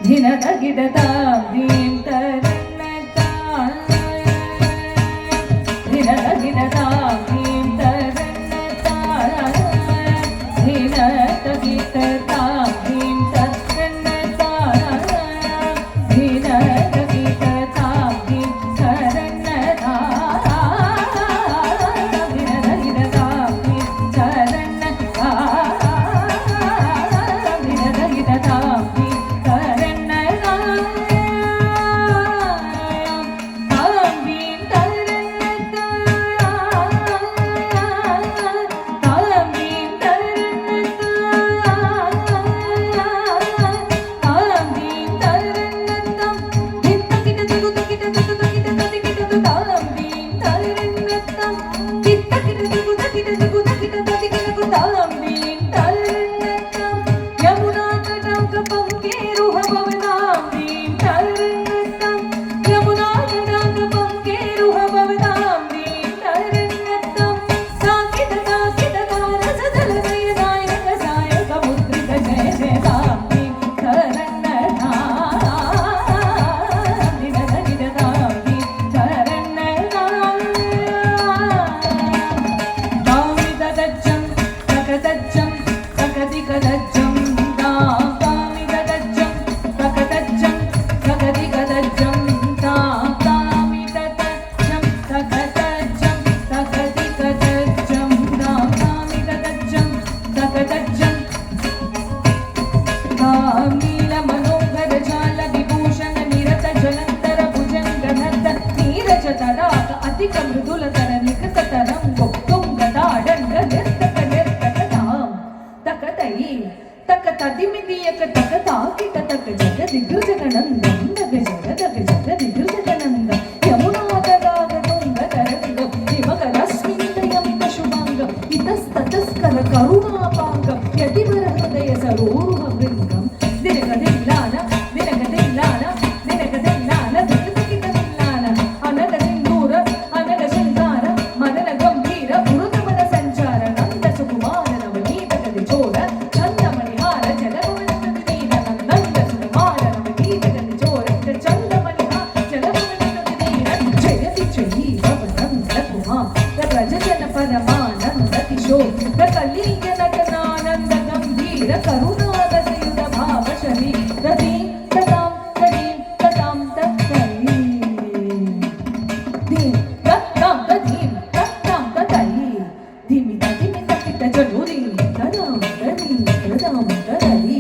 ಧಿನದ ಗಿಡದ ದೀಂ ತರನ್ನತ ಧಿನದ ಗಿಡದ ದೀಂ ತರನ್ನತ ಧಿನದ ಗಿಡದ ದೀಂ ತರನ್ನತ ಧಿನದ ಗಿಡದ ದೀಂ ತರನ್ನತ ಧಿನದ ಗಿಡದ ದೀಂ ತರನ್ನತ ಧಿನದ ಗಿಡದ అధిక మృదుల తర నికట తరం గొప్పంగదాడంగ నిర్తక నిర్తకదాం తకతయి తక తదిమిదియక తక తాకిట తక జగ దిగ్గుజగనందం దగ జగ దగ జగ దిగ్గుజగనందం యమునాదరాగ తుంగ తరంగం దివక రశ్మిదయమిత శుభాంగం ఇతస్తతస్కర కరుణాపాంగం యతివర హృదయ సరోరుహ వృంగం దినగ దిల్లాన దినగ దిల్లాన దినగ దిల్లాన దినగ దిల్లాన అనగ సింధూర అనగ శృంగార మదన గంభీర పురుతమన సంచార నంద సుకుమార నవనీత గది చోర చందమణిహార జలభవన నీల నంద సుకుమార నవనీత గది చోర చందమణిహార జలభవన నీల జయతి జయీ భవనంద కుమార ప్రజజన పరమానంద కిశోర కలీయ నటనానంద గంభీర కరుణాగసయుత భావ శరీర దీం తదాం తదీం తదాం తత్తరీ దీం తదాం తదీం తదాం తతరీ ధిమి తదిమి తకిట జనురి తదాం తదీం తదాం తతరీ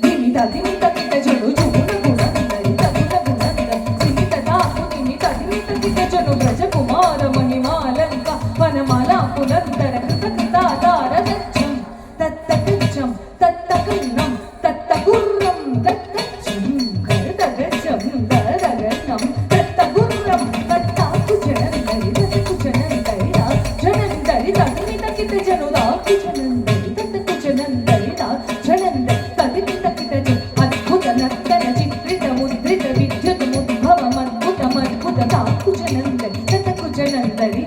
ధిమి తదిమి తకిట జను జుగుణ గుణందరి తగుణ గుణంద ధిమి తదాపు ధిమి తదిమి తకిట జను బ్రజ కుమార మణిమాలంక వనమాలా పులందర కృతకృతాధార దచ్చం తత్తకచ్చం తత్తకన్నం తత్తగుర్రం తత్తచ్చం గరదగచ్చం గరదగన్నం తత్తగుర్రం తత్తాకు జనందరి తత్తకు జనందరి జనందరి తదిమి తకిట జను దాకు జనందరి తత్తకు జనందరి జనందరి తదిమి తకిట జను అద్భుత నర్తన చిత్రిత ముద్రిత విద్యుత్ ముద్భవం అద్భుతమద్భుత తాకు జనందరి తత్తకు జనందరి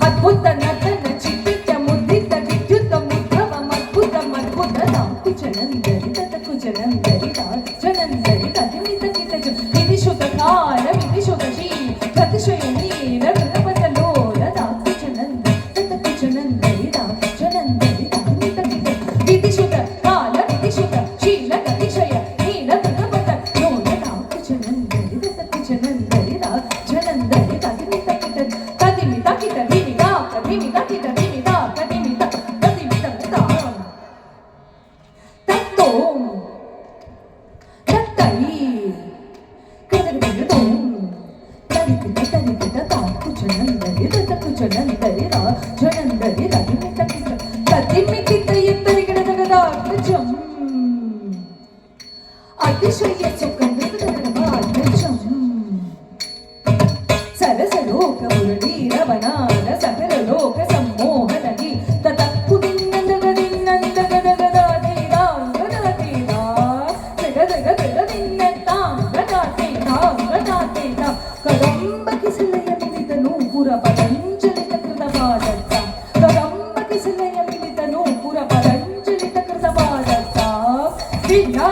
అద్భుత నటన చిత్రిత ముద్రిత విద్యుత్ ముద్భవం అద్భుతమద్భుత తాకు జనందరి తత్తకు జనందరి జనందరి తదిమి తకిట జను విధిశుత కాల విధిశుత శీ ప్రతిశయనీల విరపతలోల తాకు జనందరి తత్తకు జనందరి జనందరి తదిమి తకిట విధిశుత కాల విధిశుత శీల గతిశయ నీల విరపతలోల తాకు జనందరి తత్తకు జనందరి జనందరి తదిమి తకిట తదిమి తకిట ధిమి దా తదిమి తకిట ధిమి దా తదిమి తదిమి తకిట తత్తోం తత్తయి కదగదగదోం తదికిట తదికిట తాకు జనందరి తత్తకు జనందరి జనందరి తదిమి తకిట తదిమి కిట ఎత్తరిగడదగదాగ్రజం అతిశయ సుఖందగదగదాగ్రజం సరసలోక మురళీరవనాల సకల లోక సమ్మోహనని తతక్కు దిన్నదగదిన్నందగదగదాతీరాంగదాతీరా జగదగదగదిన్నతాంగదాతీరాంగదాతీరా కదంబ కిసలయ మిలిత నూపుర పతంజలిత కృత పాదత్త కదంబ కిసలయ మిలిత నూపుర పతంజలిత కృత పాదత్త విద్యా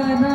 रा